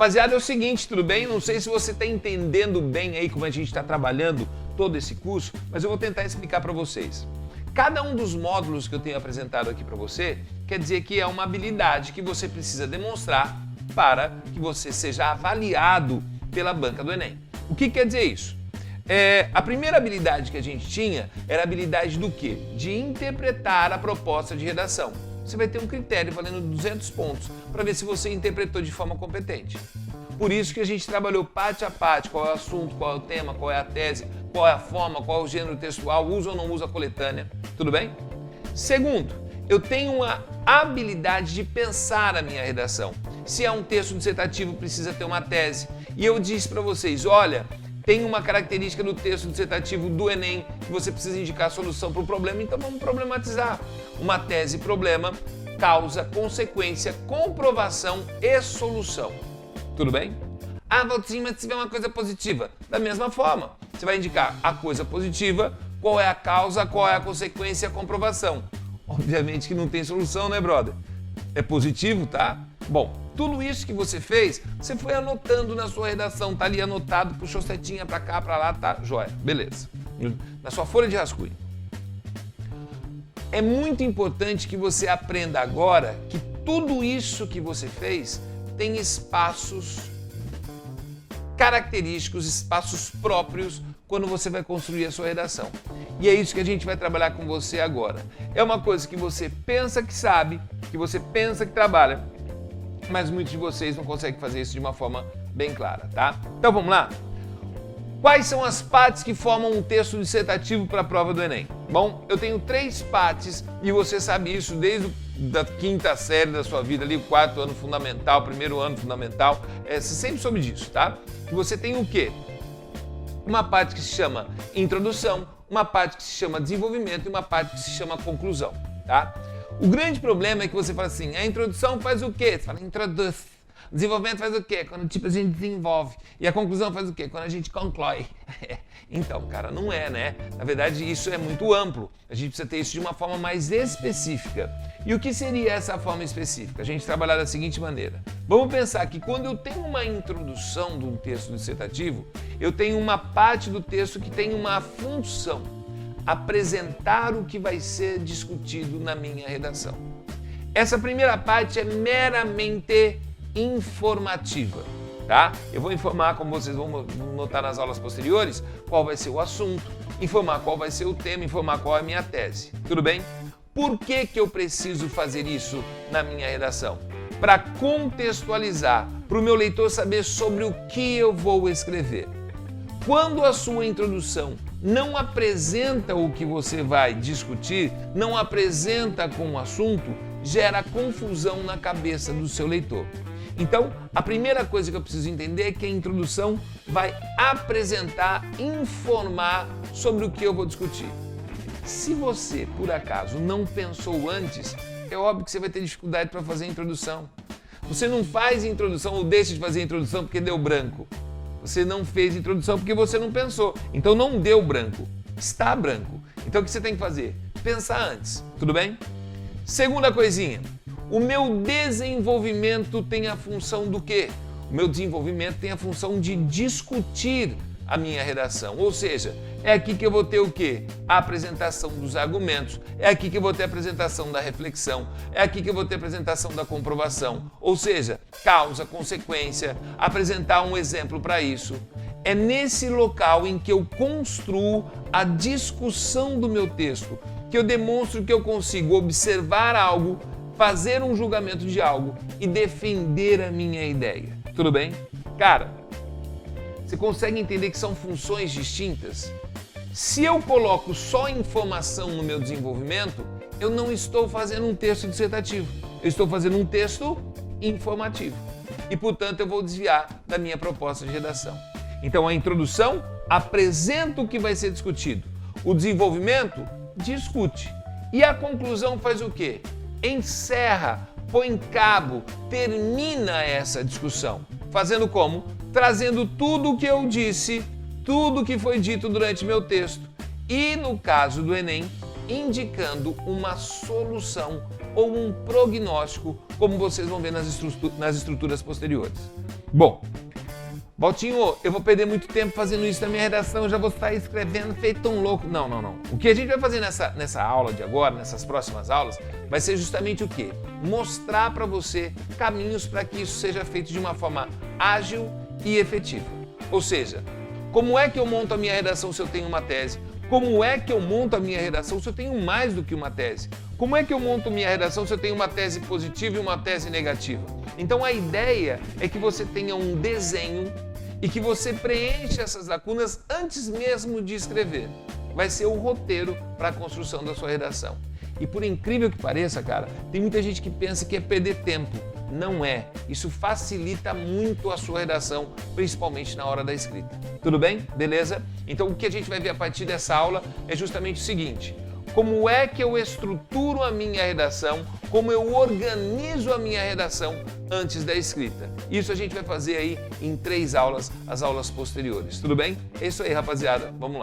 Rapaziada, é o seguinte, tudo bem? Não sei se você está entendendo bem aí como a gente está trabalhando todo esse curso, mas eu vou tentar explicar para vocês. Cada um dos módulos que eu tenho apresentado aqui para você quer dizer que é uma habilidade que você precisa demonstrar para que você seja avaliado pela banca do Enem. O que quer dizer isso? A primeira habilidade que a gente tinha era a habilidade do quê? De interpretar a proposta de redação. Você vai ter um critério valendo 200 pontos para ver se você interpretou de forma competente. Por isso que a gente trabalhou parte a parte, qual é o assunto, qual é o tema, qual é a tese, qual é a forma, qual é o gênero textual, usa ou não usa a coletânea, tudo bem? Segundo, eu tenho uma habilidade de pensar a minha redação. Se é um texto dissertativo, precisa ter uma tese. E eu disse para vocês, olha, tem uma característica do texto dissertativo do Enem que você precisa indicar a solução para o problema, então vamos problematizar. Uma tese problema, causa, consequência, comprovação e solução. Tudo bem? Ah, Valtinho, mas se tiver uma coisa positiva, da mesma forma, você vai indicar a coisa positiva, qual é a causa, qual é a consequência e a comprovação. Obviamente que não tem solução, né, brother? É positivo, tá? Bom, tudo isso que você fez, você foi anotando na sua redação, tá ali anotado, puxou setinha pra cá, pra lá, tá, joia, beleza. Na sua folha de rascunho. É muito importante que você aprenda agora que tudo isso que você fez tem espaços característicos, espaços próprios quando você vai construir a sua redação. E é isso que a gente vai trabalhar com você agora. É uma coisa que você pensa que sabe, que você pensa que trabalha, mas muitos de vocês não conseguem fazer isso de uma forma bem clara, tá? Então vamos lá? Quais são as partes que formam um texto dissertativo para a prova do Enem? Bom, eu tenho 3 partes e você sabe isso desde a 5ª série da sua vida, ali o 4º ano fundamental, 1º ano fundamental, você sempre soube disso, tá? Que você tem o quê? Uma parte que se chama introdução, uma parte que se chama desenvolvimento e uma parte que se chama conclusão, tá? O grande problema é que você fala assim, a introdução faz o quê? Você fala, introduz. O desenvolvimento faz o quê? Quando tipo, a gente desenvolve. E a conclusão faz o quê? Quando a gente conclui. Então, cara, não é, né? Na verdade, isso é muito amplo. A gente precisa ter isso de uma forma mais específica. E o que seria essa forma específica? A gente trabalhar da seguinte maneira. Vamos pensar que quando eu tenho uma introdução de um texto dissertativo, eu tenho uma parte do texto que tem uma função. Apresentar o que vai ser discutido na minha redação. Essa primeira parte é meramente informativa, tá? Eu vou informar, como vocês vão notar nas aulas posteriores, qual vai ser o assunto, informar qual vai ser o tema, informar qual é a minha tese, tudo bem? Por que eu preciso fazer isso na minha redação? Para contextualizar, para o meu leitor saber sobre o que eu vou escrever. Quando a sua introdução não apresenta o que você vai discutir, não apresenta com o assunto, gera confusão na cabeça do seu leitor. Então, a primeira coisa que eu preciso entender é que a introdução vai apresentar, informar sobre o que eu vou discutir. Se você, por acaso, não pensou antes, é óbvio que você vai ter dificuldade para fazer a introdução. Você não faz introdução ou deixa de fazer a introdução porque deu branco. Você não fez introdução porque você não pensou. Então não deu branco, está branco. Então o que você tem que fazer? Pensar antes, tudo bem? Segunda coisinha, o meu desenvolvimento tem a função do quê? O meu desenvolvimento tem a função de discutir a minha redação, ou seja, é aqui que eu vou ter o quê? A apresentação dos argumentos, é aqui que eu vou ter a apresentação da reflexão, é aqui que eu vou ter a apresentação da comprovação, ou seja, causa, consequência, apresentar um exemplo para isso. É nesse local em que eu construo a discussão do meu texto, que eu demonstro que eu consigo observar algo, fazer um julgamento de algo e defender a minha ideia. Tudo bem? Cara, você consegue entender que são funções distintas? Se eu coloco só informação no meu desenvolvimento, eu não estou fazendo um texto dissertativo. Eu estou fazendo um texto informativo. E, portanto, eu vou desviar da minha proposta de redação. Então, a introdução apresenta o que vai ser discutido. O desenvolvimento discute. E a conclusão faz o quê? Encerra, põe em cabo, termina essa discussão. Fazendo como? Trazendo tudo o que eu disse, tudo o que foi dito durante meu texto e, no caso do Enem, indicando uma solução ou um prognóstico, como vocês vão ver nas estruturas posteriores. Bom, Valtinho, eu vou perder muito tempo fazendo isso na minha redação, eu já vou estar escrevendo feito um louco. Não. O que a gente vai fazer nessa aula de agora, nessas próximas aulas, vai ser justamente o quê? Mostrar para você caminhos para que isso seja feito de uma forma ágil e efetiva. Ou seja, como é que eu monto a minha redação se eu tenho uma tese? Como é que eu monto a minha redação se eu tenho mais do que uma tese? Como é que eu monto minha redação se eu tenho uma tese positiva e uma tese negativa? Então a ideia é que você tenha um desenho e que você preencha essas lacunas antes mesmo de escrever. Vai ser o roteiro para a construção da sua redação. E por incrível que pareça, cara, tem muita gente que pensa que é perder tempo. Não é. Isso facilita muito a sua redação, principalmente na hora da escrita. Tudo bem? Beleza? Então o que a gente vai ver a partir dessa aula é justamente o seguinte: como é que eu estruturo a minha redação, como eu organizo a minha redação antes da escrita. Isso a gente vai fazer aí em 3 aulas, as aulas posteriores. Tudo bem? É isso aí, rapaziada. Vamos lá.